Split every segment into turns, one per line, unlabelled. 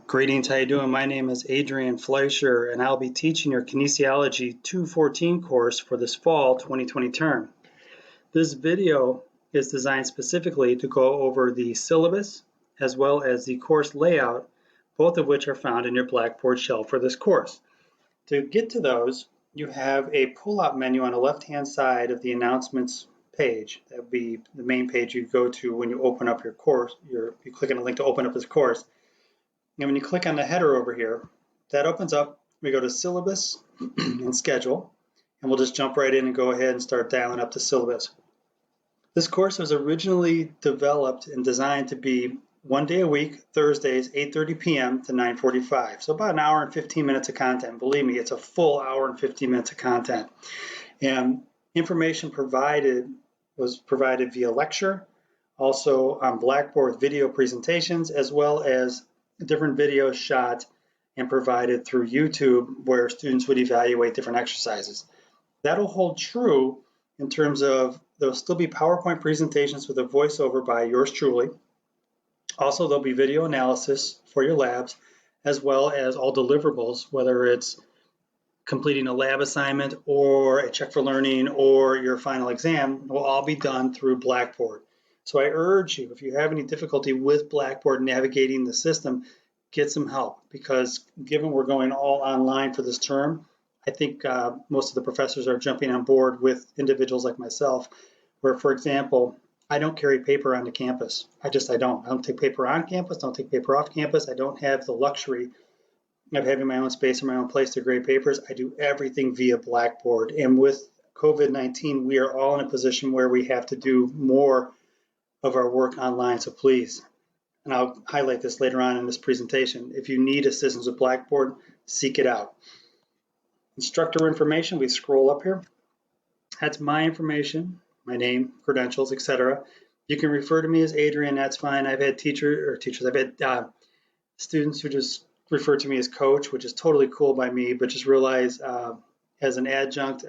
Greetings, how you doing? My name is Adrian Fleischer, and I'll be teaching your Kinesiology 214 course for this fall 2020 term. This video is designed specifically to go over the syllabus as well as the course layout, both of which are found in your Blackboard shell for this course. To get to those, you have a pull-out menu on the left-hand side of the announcements page. That would be the main page you go to when you open up your course. You click on the link to open up this course. And when you click on the header over here, that opens up. We go to syllabus and schedule, and we'll just jump right in and go ahead and start dialing up the syllabus. This course was originally developed and designed to be 1 day a week, Thursdays, 8:30 p.m. to 9:45. So about an hour and 15 minutes of content. Believe me, it's a full hour and 15 minutes of content. And information was provided via lecture, also on Blackboard video presentations, as well as different videos shot and provided through YouTube where students would evaluate different exercises. That'll hold true in terms of there'll still be PowerPoint presentations with a voiceover by yours truly. Also, there'll be video analysis for your labs, as well as all deliverables, whether it's completing a lab assignment or a check for learning or your final exam, will all be done through Blackboard. So I urge you, if you have any difficulty with Blackboard navigating the system, get some help, because given we're going all online for this term, I think most of the professors are jumping on board with individuals like myself, where, for example, I don't carry paper onto campus. I don't. I don't take paper on campus, don't take paper off campus. I don't have the luxury of having my own space or my own place to grade papers. I do everything via Blackboard. And with COVID-19, we are all in a position where we have to do more of our work online, so please, and I'll highlight this later on in this presentation, if you need assistance with Blackboard, seek it out. Instructor information, we scroll up here. That's my information, my name, credentials, etc. You can refer to me as Adrian, that's fine. I've had I've had students who just refer to me as coach, which is totally cool by me, but just realize as an adjunct,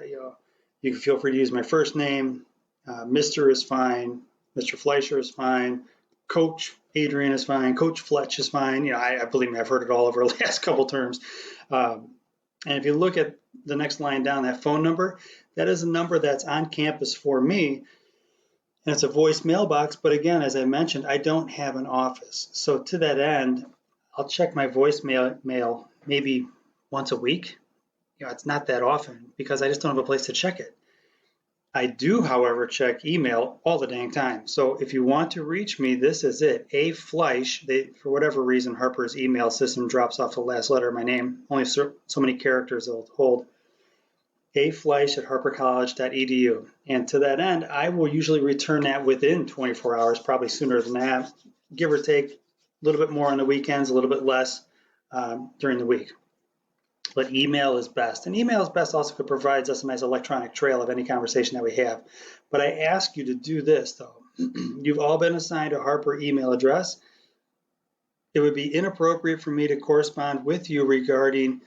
you can feel free to use my first name. Mr. is fine. Mr. Fleischer is fine. Coach Adrian is fine. Coach Fletch is fine. I believe me, I've heard it all over the last couple terms. And if you look at the next line down, that phone number, that is a number that's on campus for me. And it's a voice mailbox. But again, as I mentioned, I don't have an office. So to that end, I'll check my voicemail maybe once a week. It's not that often because I just don't have a place to check it. I do, however, check email all the dang time. So if you want to reach me, this is it. A Fleisch, for whatever reason, Harper's email system drops off the last letter of my name. Only so many characters it'll hold. afleisch@harpercollege.edu. And to that end, I will usually return that within 24 hours, probably sooner than that, give or take a little bit more on the weekends, a little bit less during the week. But email is best. And email is best also because it provides us a nice electronic trail of any conversation that we have. But I ask you to do this, though. You've all been assigned a Harper email address. It would be inappropriate for me to correspond with you regarding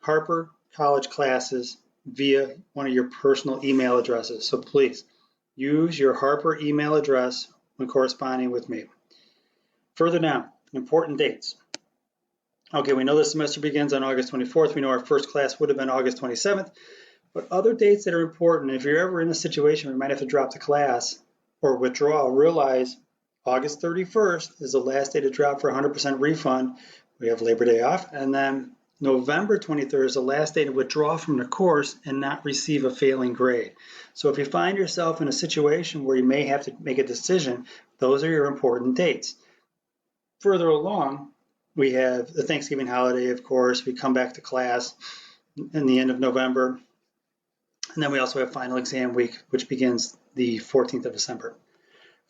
Harper College classes via one of your personal email addresses. So please use your Harper email address when corresponding with me. Further down, important dates. Okay, we know the semester begins on August 24th. We know our first class would have been August 27th. But other dates that are important, if you're ever in a situation where you might have to drop the class or withdraw, realize August 31st is the last day to drop for 100% refund. We have Labor Day off. And then November 23rd is the last day to withdraw from the course and not receive a failing grade. So if you find yourself in a situation where you may have to make a decision, those are your important dates. Further along, we have the Thanksgiving holiday, of course. We come back to class in the end of November. And then we also have final exam week, which begins the 14th of December.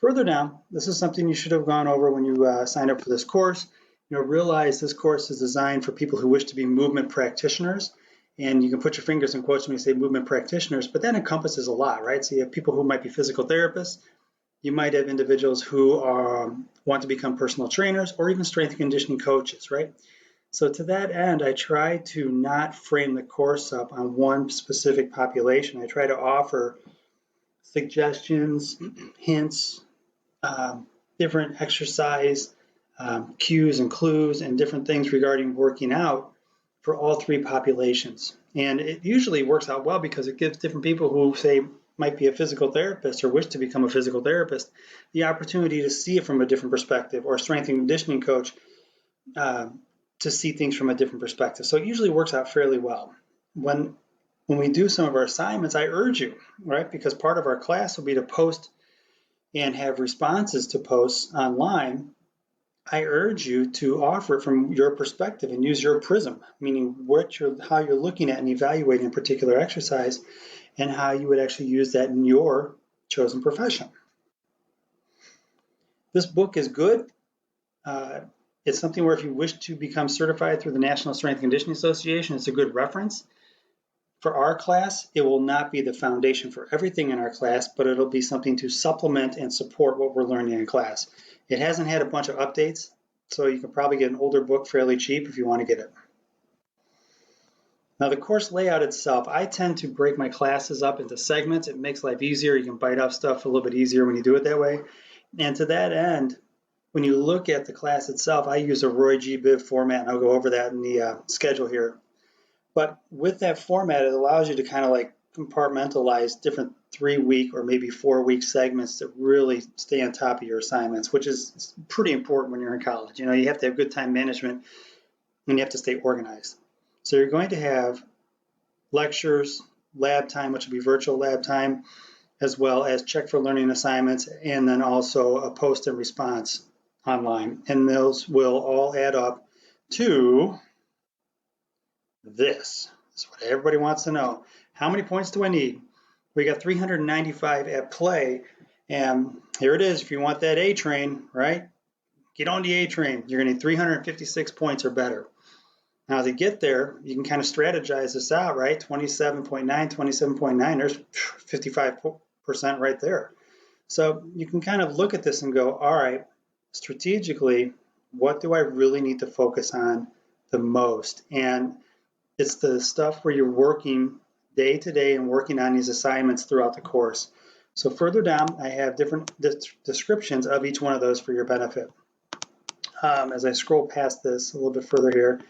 Further down, this is something you should have gone over when you signed up for this course. Realize this course is designed for people who wish to be movement practitioners. And you can put your fingers in quotes when you say movement practitioners, but that encompasses a lot, right? So you have people who might be physical therapists. You might have individuals who want to become personal trainers or even strength and conditioning coaches, right? So to that end, I try to not frame the course up on one specific population. I try to offer suggestions, hints, different exercise cues and clues and different things regarding working out for all three populations. And it usually works out well because it gives different people who, say, might be a physical therapist or wish to become a physical therapist the opportunity to see it from a different perspective, or a strength and conditioning coach to see things from a different perspective. So it usually works out fairly well. When we do some of our assignments, I urge you, right, because part of our class will be to post and have responses to posts online. I urge you to offer it from your perspective and use your prism, meaning how you're looking at and evaluating a particular exercise and how you would actually use that in your chosen profession. This book is good. It's something where if you wish to become certified through the National Strength and Conditioning Association, it's a good reference. For our class, it will not be the foundation for everything in our class, but it'll be something to supplement and support what we're learning in class. It hasn't had a bunch of updates, so you can probably get an older book fairly cheap if you want to get it. Now, the course layout itself, I tend to break my classes up into segments. It makes life easier. You can bite off stuff a little bit easier when you do it that way. And to that end, when you look at the class itself, I use a Roy G. Biv format, and I'll go over that in the schedule here. But with that format, it allows you to kind of like compartmentalize different 3-week or maybe 4-week segments to really stay on top of your assignments, which is pretty important when you're in college. You know, you have to have good time management and you have to stay organized. So you're going to have lectures, lab time, which will be virtual lab time, as well as check for learning assignments, and then also a post and response online. And those will all add up to this. That's what everybody wants to know. How many points do I need? We got 395 at play, and here it is. If you want that A train, right? Get on the A train. You're going to need 356 points or better. Now, to get there, you can kind of strategize this out, right? 27.9, 27.9, there's 55% right there. So you can kind of look at this and go, all right, strategically, what do I really need to focus on the most? And it's the stuff where you're working day to day and working on these assignments throughout the course. So further down, I have different descriptions of each one of those for your benefit. As I scroll past this a little bit further here,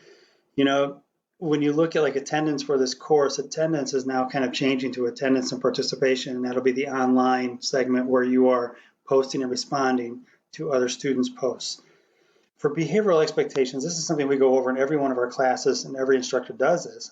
you know, when you look at like attendance for this course, attendance is now kind of changing to attendance and participation, and that'll be the online segment where you are posting and responding to other students' posts. For behavioral expectations, this is something we go over in every one of our classes, and every instructor does this.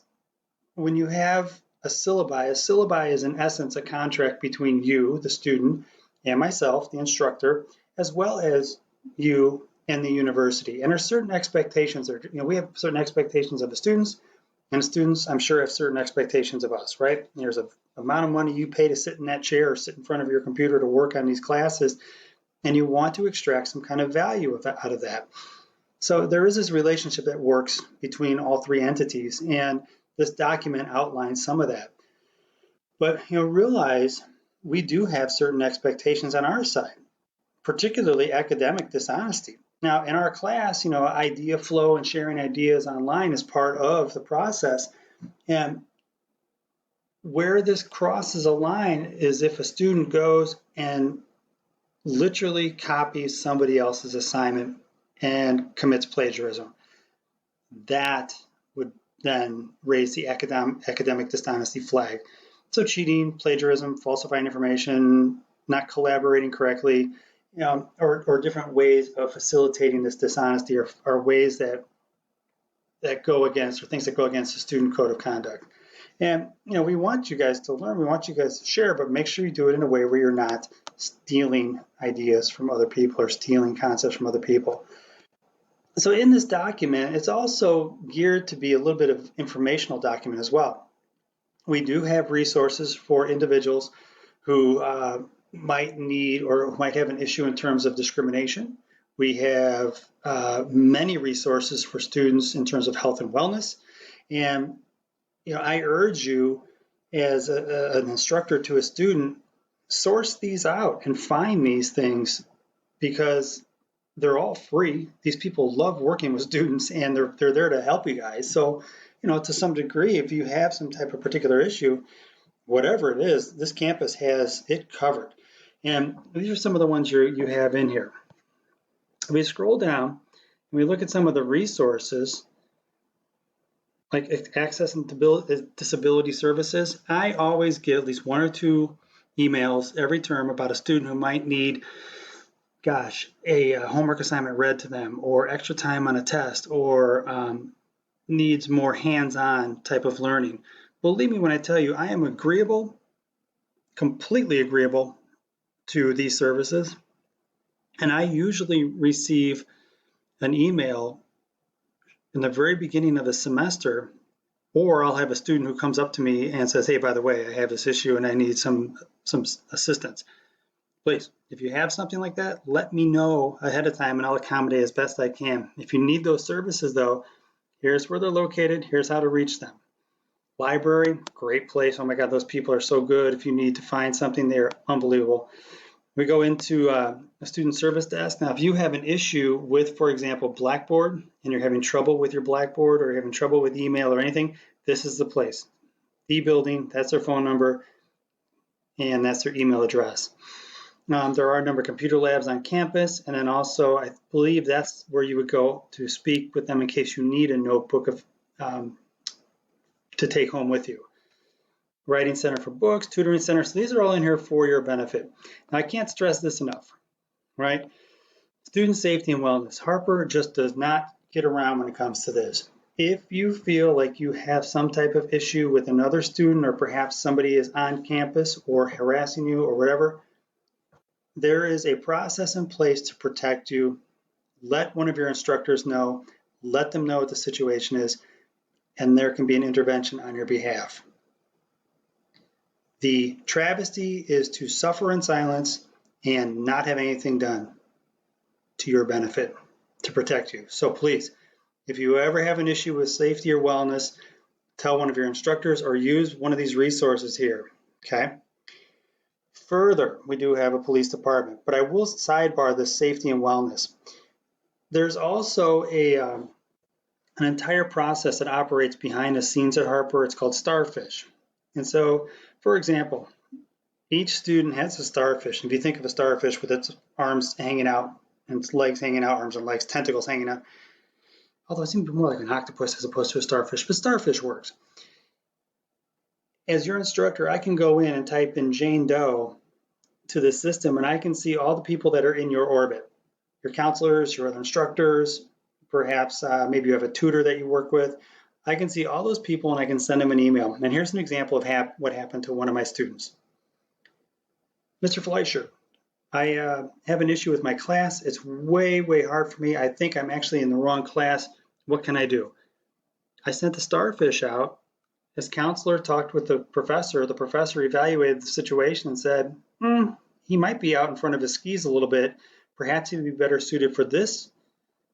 When you have a syllabi is in essence a contract between you, the student, and myself, the instructor, as well as you and the university. And there's certain expectations, we have certain expectations of the students, and the students, I'm sure, have certain expectations of us, right? There's an amount of money you pay to sit in that chair or sit in front of your computer to work on these classes, and you want to extract some kind of value out of that. So there is this relationship that works between all three entities, and this document outlines some of that. But realize we do have certain expectations on our side, particularly academic dishonesty. Now, in our class, idea flow and sharing ideas online is part of the process. And where this crosses a line is if a student goes and literally copies somebody else's assignment and commits plagiarism. That would then raise the academic dishonesty flag. So cheating, plagiarism, falsifying information, not collaborating correctly, or different ways of facilitating this dishonesty are ways that go against, or things that go against the student code of conduct. And we want you guys to learn, we want you guys to share, but make sure you do it in a way where you're not stealing ideas from other people or stealing concepts from other people. So in this document, it's also geared to be a little bit of informational document as well. We do have resources for individuals who might need or might have an issue in terms of discrimination. We have many resources for students in terms of health and wellness. And I urge you as an instructor to a student, source these out and find these things, because they're all free. These people love working with students, and they're there to help you guys. So, to some degree, if you have some type of particular issue, whatever it is, this campus has it covered. And these are some of the ones you have in here. If we scroll down, we look at some of the resources, like access and disability services, I always get at least 1 or 2 emails every term about a student who might need, gosh, a homework assignment read to them, or extra time on a test, or needs more hands-on type of learning. Believe me when I tell you, I am agreeable, completely agreeable to these services. And I usually receive an email in the very beginning of the semester, or I'll have a student who comes up to me and says, hey, by the way, I have this issue and I need some assistance. Please, if you have something like that, let me know ahead of time and I'll accommodate as best I can. If you need those services though, here's where they're located, here's how to reach them. Library, great place. Oh my God, those people are so good. If you need to find something, they're unbelievable. We go into a student service desk. Now, if you have an issue with, for example, Blackboard, and you're having trouble with your Blackboard or you're having trouble with email or anything, this is the place. The building, that's their phone number, and that's their email address. There are a number of computer labs on campus, and then also I believe that's where you would go to speak with them in case you need a notebook to take home with you. Writing Center for Books, Tutoring Center. So these are all in here for your benefit. Now, I can't stress this enough, right? Student safety and wellness. Harper just does not get around when it comes to this. If you feel like you have some type of issue with another student, or perhaps somebody is on campus or harassing you or whatever, there is a process in place to protect you. Let one of your instructors know, let them know what the situation is, and there can be an intervention on your behalf. The travesty is to suffer in silence and not have anything done to your benefit to protect you. So please, if you ever have an issue with safety or wellness, tell one of your instructors or use one of these resources here, okay? Further, we do have a police department, but I will sidebar the safety and wellness. There's also an entire process that operates behind the scenes at Harper. It's called Starfish. And so, for example, each student has a starfish. If you think of a starfish with its arms hanging out and its legs hanging out, arms and legs, tentacles hanging out, although it seems more like an octopus as opposed to a starfish, but starfish works. As your instructor, I can go in and type in Jane Doe to the system, and I can see all the people that are in your orbit, your counselors, your other instructors, perhaps maybe you have a tutor that you work with. I can see all those people and I can send them an email. And here's an example of what happened to one of my students. Mr. Fleischer, I have an issue with my class. It's way, way hard for me. I think I'm actually in the wrong class. What can I do? I sent the starfish out. His counselor talked with the professor. The professor evaluated the situation and said, he might be out in front of his skis a little bit. Perhaps he'd be better suited for this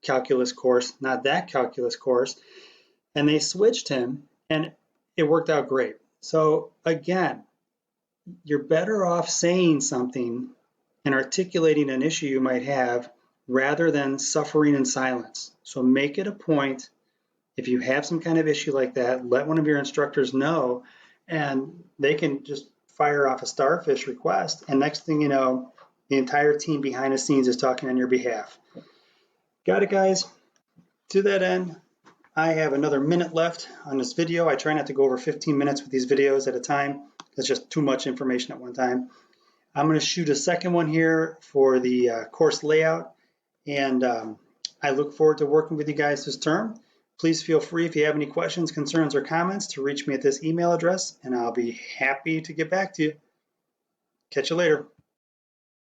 calculus course, not that calculus course. And they switched him, and it worked out great. So again, you're better off saying something and articulating an issue you might have rather than suffering in silence. So make it a point, if you have some kind of issue like that, let one of your instructors know, and they can just fire off a starfish request, and next thing you know, the entire team behind the scenes is talking on your behalf. Got it, guys? To that end, I have another minute left on this video. I try not to go over 15 minutes with these videos at a time. It's just too much information at one time. I'm going to shoot a second one here for the course layout, and I look forward to working with you guys this term. Please feel free, if you have any questions, concerns, or comments, to reach me at this email address, and I'll be happy to get back to you. Catch you later.